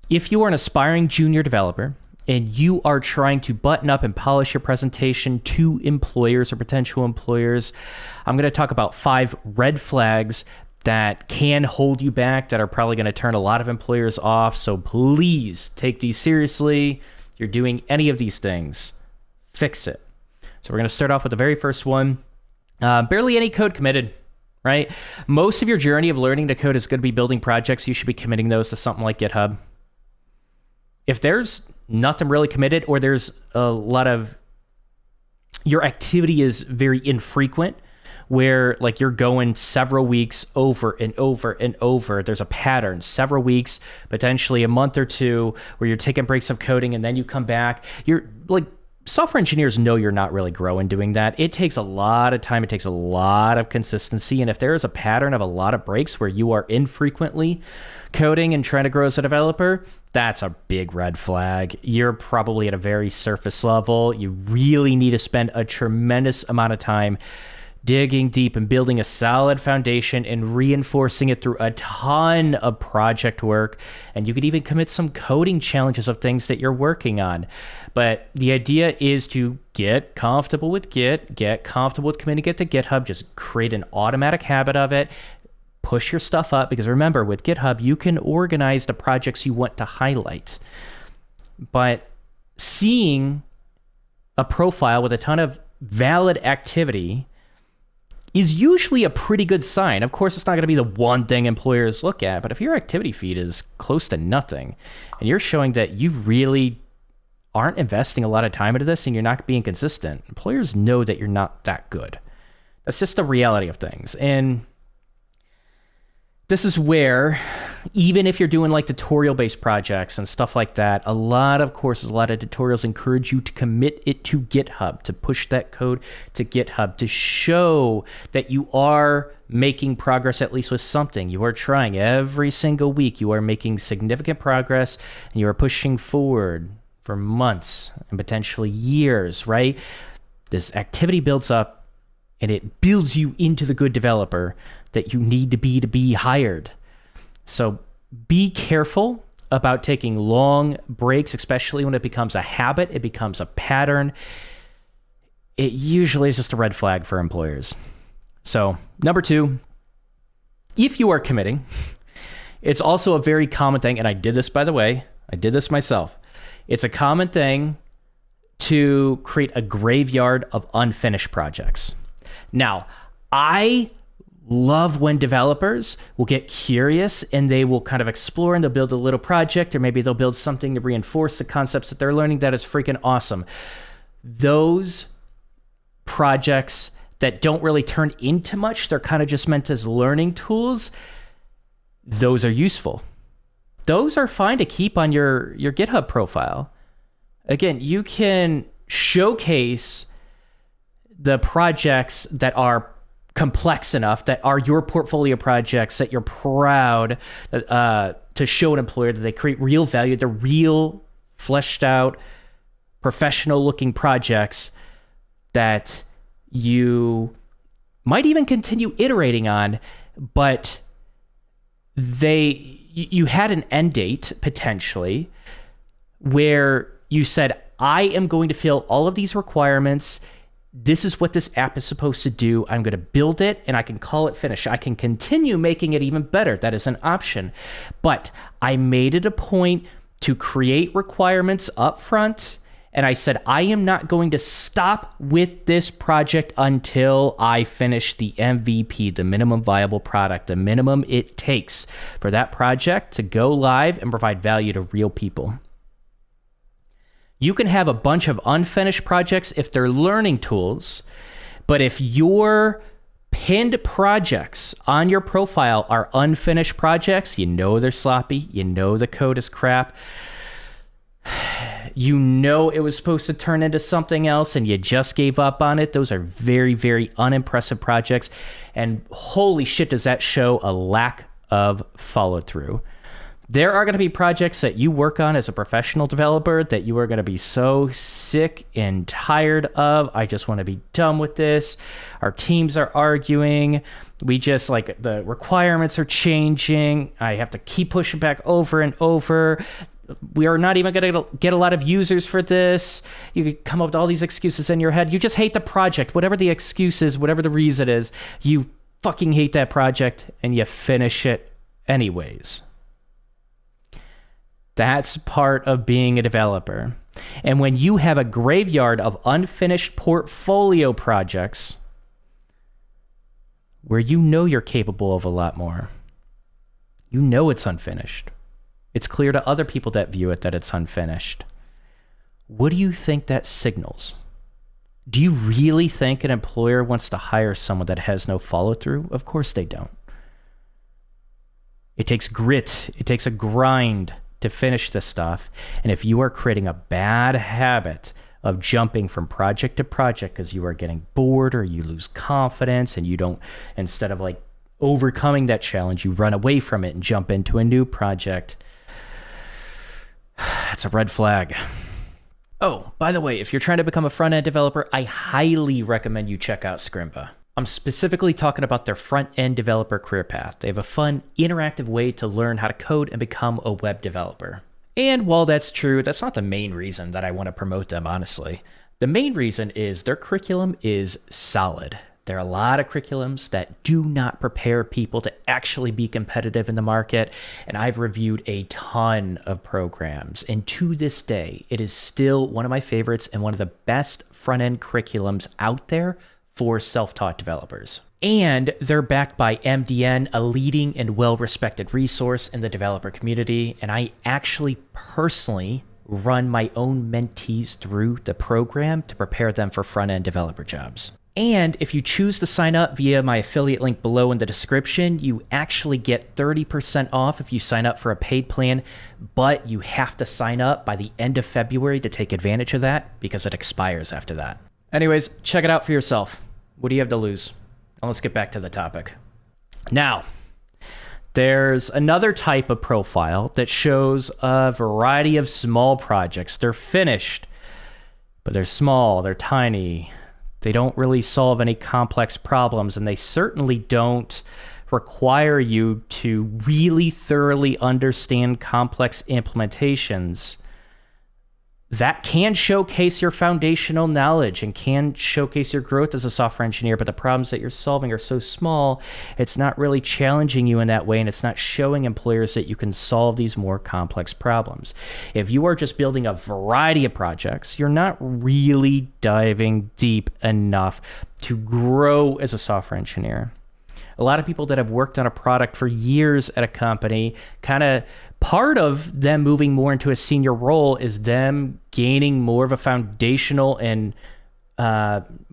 If you are an aspiring junior developer and you are trying to button up and polish your presentation to employers or potential employers, I'm going to talk about 5 red flags that can hold you back, that are probably going to turn a lot of employers off. So please take these seriously. If you're doing any of these things, fix it. So we're going to start off with the very first one. Barely any code committed, right? Most of your journey of learning to code is going to be building projects. You should be committing those to something like GitHub. If there's nothing really committed, or there's a lot of, your activity is very infrequent, where like you're going several weeks over and over and over, there's a pattern, several weeks, potentially a month or two, where you're taking breaks of coding and then you come back. You're like, software engineers know you're not really growing doing that. It takes a lot of time. It takes a lot of consistency. And if there is a pattern of a lot of breaks where you are infrequently coding and trying to grow as a developer, that's a big red flag. You're probably at a very surface level. You really need to spend a tremendous amount of time digging deep and building a solid foundation and reinforcing it through a ton of project work. And you could even commit some coding challenges of things that you're working on. But the idea is to get comfortable with Git, get comfortable with committing it to GitHub, just create an automatic habit of it, push your stuff up, because remember, with GitHub, you can organize the projects you want to highlight. But seeing a profile with a ton of valid activity is usually a pretty good sign. Of course, it's not going to be the one thing employers look at, but if your activity feed is close to nothing and you're showing that you really aren't investing a lot of time into this and you're not being consistent, employers know that you're not that good. That's just the reality of things. And this is where, even if you're doing like tutorial-based projects and stuff like that, a lot of courses, a lot of tutorials encourage you to commit it to GitHub, to push that code to GitHub, to show that you are making progress, at least with something. You are trying every single week. You are making significant progress, and you are pushing forward for months and potentially years, right? This activity builds up, and it builds you into the good developer that you need to be hired. So be careful about taking long breaks, especially when it becomes a habit, it becomes a pattern. It usually is just a red flag for employers. So number 2, if you are committing, it's also a very common thing, and I did this, by the way, I did this myself. It's a common thing to create a graveyard of unfinished projects. Now, I love when developers will get curious and they will kind of explore and they'll build a little project, or maybe they'll build something to reinforce the concepts that they're learning. That is freaking awesome. Those projects that don't really turn into much, they're kind of just meant as learning tools, those are useful. Those are fine to keep on your GitHub profile. Again, you can showcase the projects that are complex enough, that are your portfolio projects, that you're proud to show an employer that they create real value, they're real, fleshed out, professional looking projects that you might even continue iterating on, but you had an end date potentially where you said, I am going to fill all of these requirements. This is what this app is supposed to do. I'm going to build it and I can call it finished. I can continue making it even better. That is an option. But I made it a point to create requirements up front. And I said, I am not going to stop with this project until I finish the MVP, the minimum viable product, the minimum it takes for that project to go live and provide value to real people. You can have a bunch of unfinished projects if they're learning tools, but if your pinned projects on your profile are unfinished projects, you know they're sloppy, you know the code is crap, you know it was supposed to turn into something else and you just gave up on it, those are very, very unimpressive projects, and holy shit does that show a lack of follow-through. There are going to be projects that you work on as a professional developer that you are going to be so sick and tired of. I just want to be done with this. Our teams are arguing. We just like the requirements are changing. I have to keep pushing back over and over. We are not even going to get a lot of users for this. You could come up with all these excuses in your head. You just hate the project. Whatever the excuse is, whatever the reason is, you fucking hate that project and you finish it anyways. That's part of being a developer. And when you have a graveyard of unfinished portfolio projects where you know you're capable of a lot more, you know it's unfinished. It's clear to other people that view it that it's unfinished. What do you think that signals? Do you really think an employer wants to hire someone that has no follow-through? Of course they don't. It takes grit. It takes a grind to finish this stuff. And if you are creating a bad habit of jumping from project to project because you are getting bored or you lose confidence and you don't, instead of like overcoming that challenge, you run away from it and jump into a new project, it's a red flag. Oh, by the way, if you're trying to become a front-end developer, I highly recommend you check out Scrimba. I'm specifically talking about their front-end developer career path. They have a fun, interactive way to learn how to code and become a web developer. And while that's true, that's not the main reason that I want to promote them, honestly. The main reason is their curriculum is solid. There are a lot of curriculums that do not prepare people to actually be competitive in the market, and I've reviewed a ton of programs, and to this day, it is still one of my favorites and one of the best front-end curriculums out there for self-taught developers. And they're backed by MDN, a leading and well-respected resource in the developer community, and I actually personally run my own mentees through the program to prepare them for front-end developer jobs. And if you choose to sign up via my affiliate link below in the description, you actually get 30% off if you sign up for a paid plan, but you have to sign up by the end of February to take advantage of that because it expires after that. Anyways, check it out for yourself. What do you have to lose? And let's get back to the topic. Now, there's another type of profile that shows a variety of small projects. They're finished, but they're small, they're tiny. They don't really solve any complex problems, and they certainly don't require you to really thoroughly understand complex implementations. That can showcase your foundational knowledge and can showcase your growth as a software engineer, but the problems that you're solving are so small, it's not really challenging you in that way, and it's not showing employers that you can solve these more complex problems. If you are just building a variety of projects, you're not really diving deep enough to grow as a software engineer. A lot of people that have worked on a product for years at a company, kind of part of them moving more into a senior role is them gaining more of a foundational and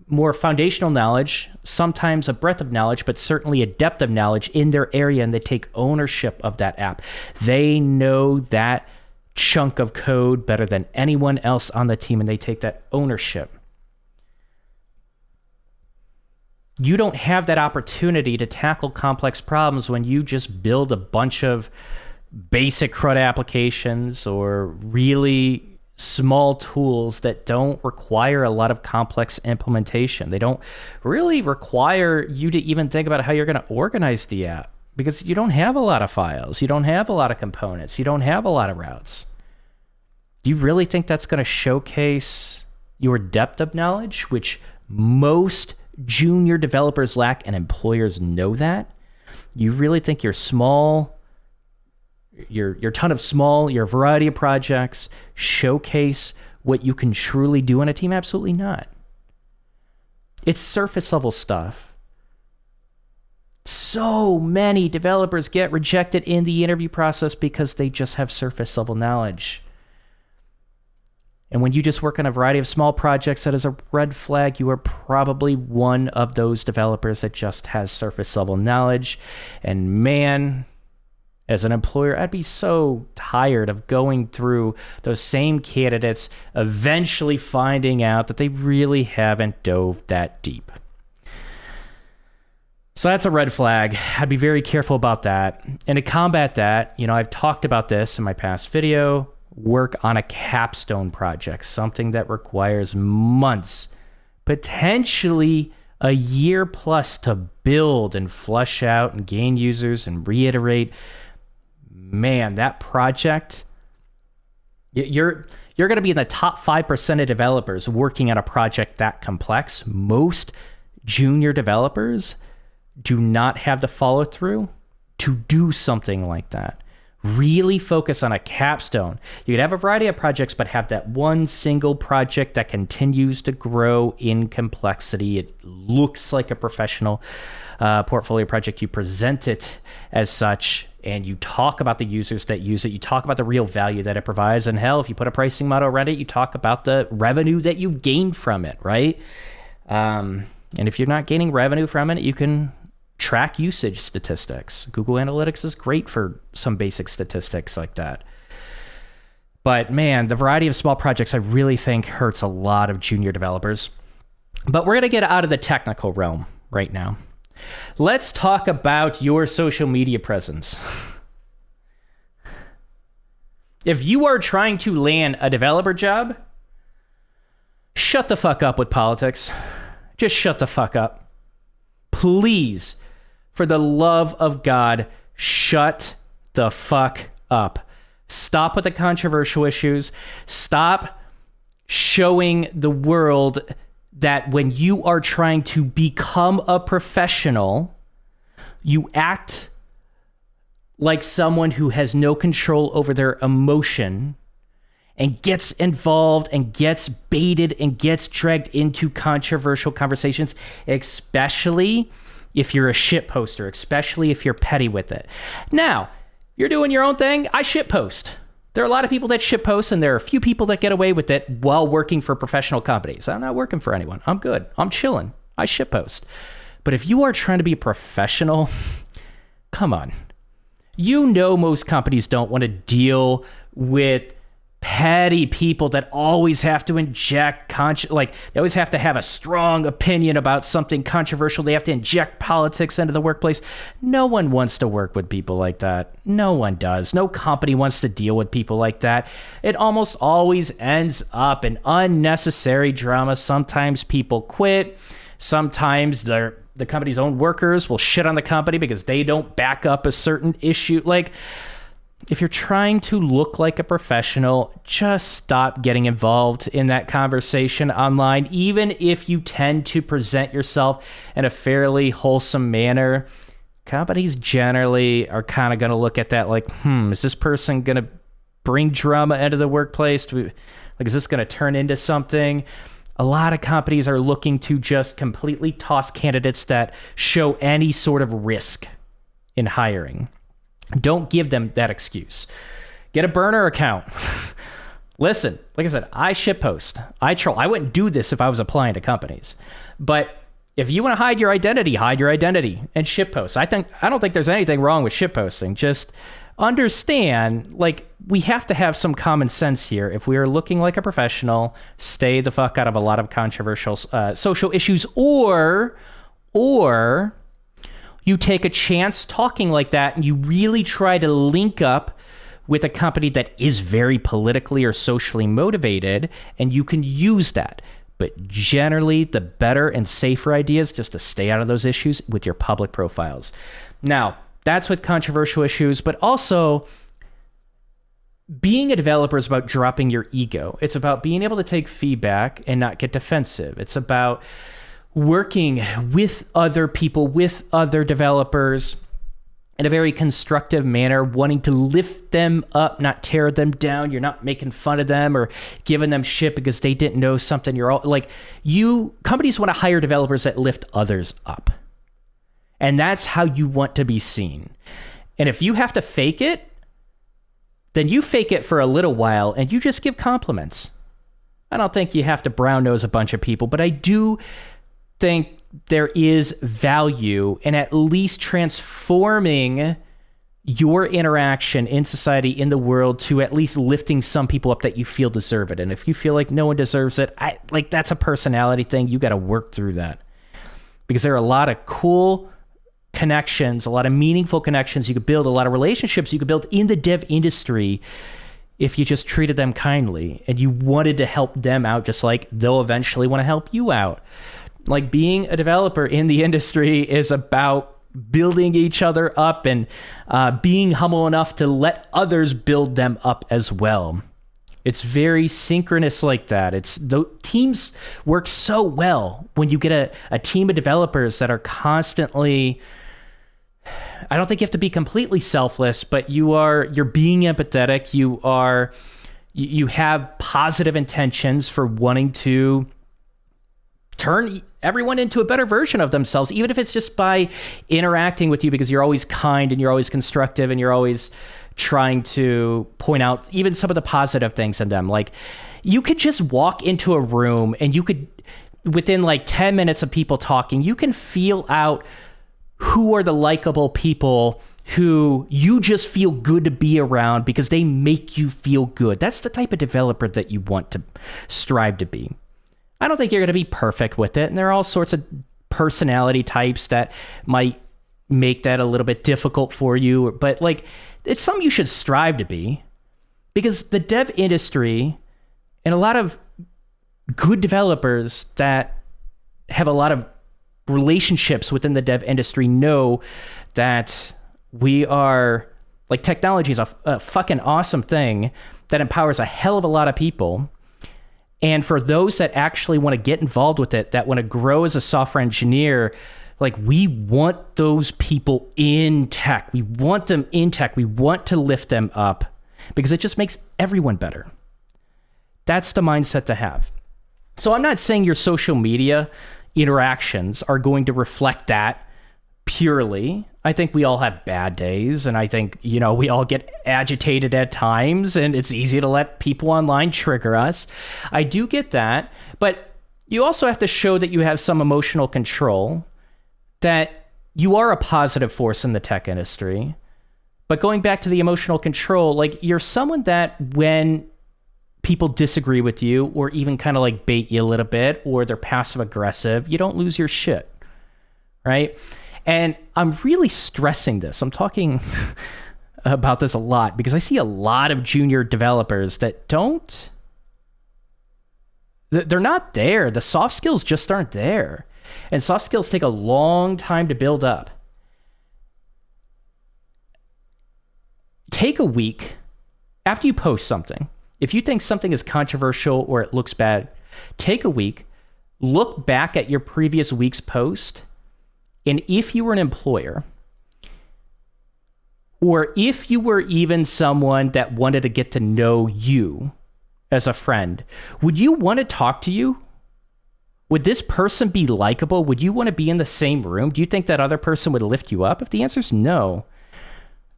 more foundational knowledge, sometimes a breadth of knowledge, but certainly a depth of knowledge in their area, and they take ownership of that app. They know that chunk of code better than anyone else on the team, and they take that ownership. You don't have that opportunity to tackle complex problems when you just build a bunch of basic CRUD applications or really small tools that don't require a lot of complex implementation. They don't really require you to even think about how you're going to organize the app because you don't have a lot of files. You don't have a lot of components. You don't have a lot of routes. Do you really think that's going to showcase your depth of knowledge, which most junior developers lack, and employers know that? You really think your ton of small, your variety of projects showcase what you can truly do in a team? Absolutely not. It's surface level stuff. So many developers get rejected in the interview process because they just have surface level knowledge. And when you just work on a variety of small projects, that is a red flag. You are probably one of those developers that just has surface level knowledge. And man, as an employer, I'd be so tired of going through those same candidates, eventually finding out that they really haven't dove that deep. So that's a red flag. I'd be very careful about that. And to combat that, I've talked about this in my past video. Work on a capstone project, something that requires months, potentially a year plus to build and flush out and gain users and reiterate. Man, that project You're going to be in the top 5% of developers working on a project that complex. Most junior developers do not have the follow through to do something like that. Really focus on a capstone. You could have a variety of projects, but have that one single project that continues to grow in complexity. It looks like a professional portfolio project. You present it as such, and you talk about the users that use it. You talk about the real value that it provides. And hell, if you put a pricing model around it, you talk about the revenue that you've gained from it, right? And if you're not gaining revenue from it, you can track usage statistics. Google Analytics is great for some basic statistics like that. But man, the variety of small projects I really think hurts a lot of junior developers. But we're going to get out of the technical realm right now. Let's talk about your social media presence. If you are trying to land a developer job, shut the fuck up with politics. Just shut the fuck up. Please, for the love of God, shut the fuck up. Stop with the controversial issues. Stop showing the world that when you are trying to become a professional, you act like someone who has no control over their emotion and gets involved and gets baited and gets dragged into controversial conversations, especially if you're a shit poster, especially if you're petty with it. Now, you're doing your own thing. I shit post. There are a lot of people that shit post, and there are a few people that get away with it while working for professional companies. I'm not working for anyone. I'm good. I'm chilling. I shit post. But if you are trying to be a professional, come on. You know most companies don't want to deal with petty people that always have to inject they always have to have a strong opinion about something controversial. They have to inject politics into the workplace. No one wants to work with people like that. No one does. No company wants to deal with people like that. It almost always ends up in unnecessary drama. Sometimes people quit. Sometimes the company's own workers will shit on the company because they don't back up a certain issue. If you're trying to look like a professional, just stop getting involved in that conversation online. Even if you tend to present yourself in a fairly wholesome manner, companies generally are kind of going to look at that like, is this person going to bring drama into the workplace? Is this going to turn into something? A lot of companies are looking to just completely toss candidates that show any sort of risk in hiring. Don't give them that excuse. Get a burner account. Listen, like I said, I shitpost. I troll. I wouldn't do this if I was applying to companies. But if you want to hide your identity and shitpost. I don't think there's anything wrong with shitposting. Just understand, we have to have some common sense here. If we are looking like a professional, stay the fuck out of a lot of controversial social issues, or you take a chance talking like that and you really try to link up with a company that is very politically or socially motivated, and you can use that. But generally, the better and safer idea is just to stay out of those issues with your public profiles. Now, that's with controversial issues, but also being a developer is about dropping your ego. It's about being able to take feedback and not get defensive. It's about working with other people, with other developers in a very constructive manner, wanting to lift them up, not tear them down. You're not making fun of them or giving them shit because they didn't know something. Companies want to hire developers that lift others up. And that's how you want to be seen. And if you have to fake it, then you fake it for a little while and you just give compliments. I don't think you have to brown nose a bunch of people, but I do think there is value in at least transforming your interaction in society, in the world, to at least lifting some people up that you feel deserve it. And if you feel like no one deserves it, that's a personality thing. You got to work through that, because there are a lot of cool connections, a lot of meaningful connections you could build, a lot of relationships you could build in the dev industry if you just treated them kindly and you wanted to help them out, just like they'll eventually want to help you out. Being a developer in the industry is about building each other up and being humble enough to let others build them up as well. It's very synchronous like that. It's the teams work so well when you get a team of developers that are constantly, I don't think you have to be completely selfless, but you're being empathetic. You have positive intentions for wanting to turn everyone into a better version of themselves, even if it's just by interacting with you, because you're always kind and you're always constructive and you're always trying to point out even some of the positive things in them. Like, you could just walk into a room and you could, within like 10 minutes of people talking, you can feel out who are the likable people who you just feel good to be around because they make you feel good. That's the type of developer that you want to strive to be. I don't think you're going to be perfect with it. And there are all sorts of personality types that might make that a little bit difficult for you. But like, it's something you should strive to be, because the dev industry and a lot of good developers that have a lot of relationships within the dev industry know that we are, like, technology is a fucking awesome thing that empowers a hell of a lot of people. And for those that actually want to get involved with it, that want to grow as a software engineer, like, we want those people in tech. We want them in tech. We want to lift them up because it just makes everyone better. That's the mindset to have. So I'm not saying your social media interactions are going to reflect that purely. I think we all have bad days, and I think, we all get agitated at times, and it's easy to let people online trigger us. I do get that, but you also have to show that you have some emotional control, that you are a positive force in the tech industry. But going back to the emotional control, like, you're someone that when people disagree with you or even kind of like bait you a little bit, or they're passive aggressive, you don't lose your shit, right? And I'm really stressing this. I'm talking about this a lot because I see a lot of junior developers that they're not there. The soft skills just aren't there. And soft skills take a long time to build up. Take a week after you post something. If you think something is controversial or it looks bad, take a week, look back at your previous week's post, and if you were an employer, or if you were even someone that wanted to get to know you as a friend, would you want to talk to you? Would this person be likable? Would you want to be in the same room? Do you think that other person would lift you up? If the answer is no,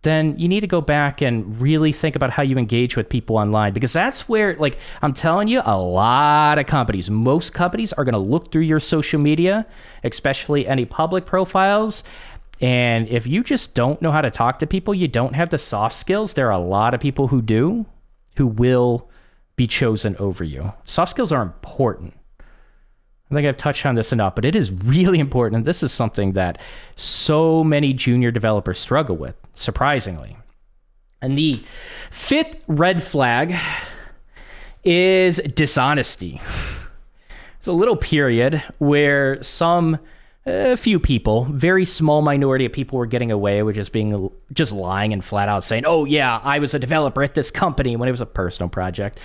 then you need to go back and really think about how you engage with people online, because that's where, like, I'm telling you, a lot of companies, most companies are going to look through your social media, especially any public profiles. And if you just don't know how to talk to people, you don't have the soft skills, there are a lot of people who do, who will be chosen over you. Soft skills are important. I think I've touched on this enough, but it is really important. And this is something that so many junior developers struggle with, surprisingly. And the fifth red flag is dishonesty. It's a little period where a few people, very small minority of people, were getting away with just lying and flat out saying, oh yeah, I was a developer at this company, when it was a personal project.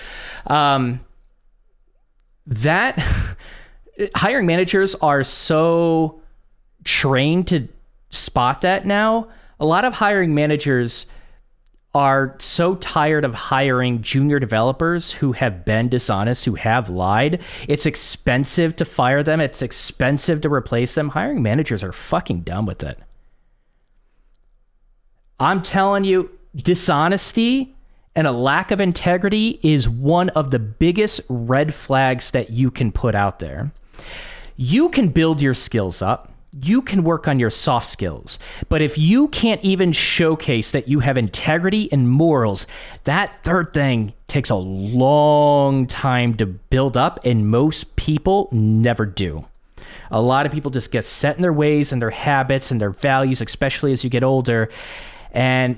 Hiring managers are so trained to spot that now. A lot of hiring managers are so tired of hiring junior developers who have been dishonest, who have lied. It's expensive to fire them. It's expensive to replace them. Hiring managers are fucking done with it. I'm telling you, dishonesty and a lack of integrity is one of the biggest red flags that you can put out there. You can build your skills up. You can work on your soft skills. But if you can't even showcase that you have integrity and morals, that third thing takes a long time to build up, and most people never do. A lot of people just get set in their ways and their habits and their values, especially as you get older, and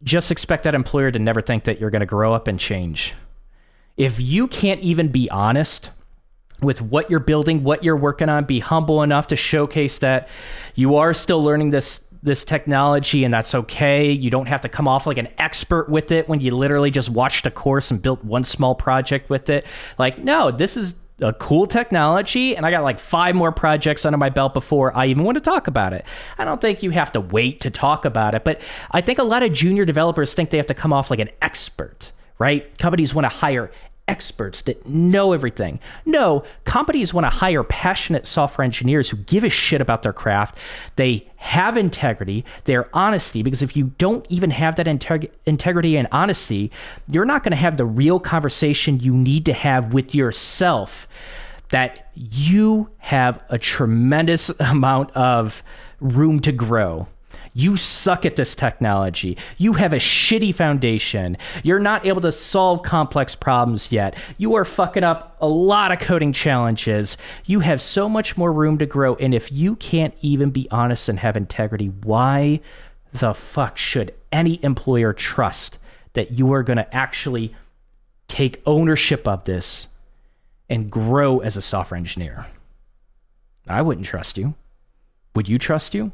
just expect that employer to never think that you're going to grow up and change. If you can't even be honest with what you're building, what you're working on, be humble enough to showcase that you are still learning this this technology and that's okay. You don't have to come off like an expert with it when you literally just watched a course and built one small project with it. Like, no, this is a cool technology, and I got like 5 more projects under my belt before I even want to talk about it. I don't think you have to wait to talk about it, but I think a lot of junior developers think they have to come off like an expert, right? Companies want to hire experts that know everything. No, companies want to hire passionate software engineers who give a shit about their craft. They have integrity, they're honesty, because if you don't even have that integrity and honesty, you're not going to have the real conversation you need to have with yourself that you have a tremendous amount of room to grow. You suck at this technology. You have a shitty foundation. You're not able to solve complex problems yet. You are fucking up a lot of coding challenges. You have so much more room to grow. And if you can't even be honest and have integrity, why the fuck should any employer trust that you are going to actually take ownership of this and grow as a software engineer? I wouldn't trust you. Would you trust you?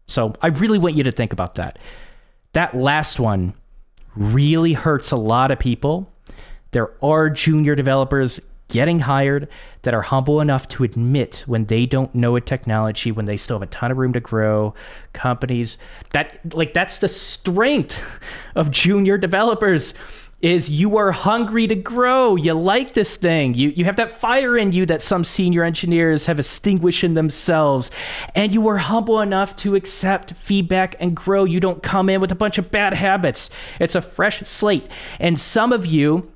So I really want you to think about that. That last one really hurts a lot of people. There are junior developers getting hired that are humble enough to admit when they don't know a technology, when they still have a ton of room to grow. Companies that's the strength of junior developers, is you are hungry to grow. You like this thing. You have that fire in you that some senior engineers have extinguished in themselves. And you are humble enough to accept feedback and grow. You don't come in with a bunch of bad habits. It's a fresh slate. And some of you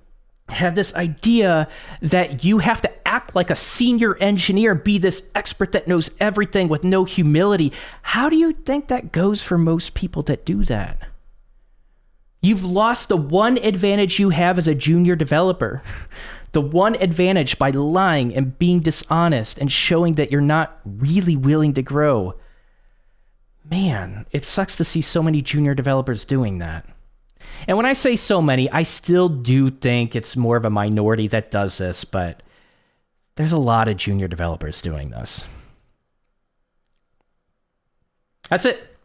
have this idea that you have to act like a senior engineer, be this expert that knows everything with no humility. How do you think that goes for most people that do that? You've lost the one advantage you have as a junior developer. The one advantage by lying and being dishonest and showing that you're not really willing to grow. Man, it sucks to see so many junior developers doing that. And when I say so many, I still do think it's more of a minority that does this, but there's a lot of junior developers doing this. That's it.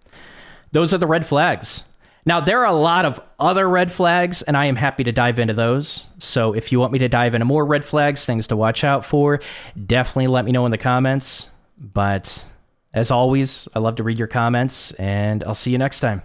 Those are the red flags. Now, there are a lot of other red flags, and I am happy to dive into those. So if you want me to dive into more red flags, things to watch out for, definitely let me know in the comments. But as always, I love to read your comments, and I'll see you next time.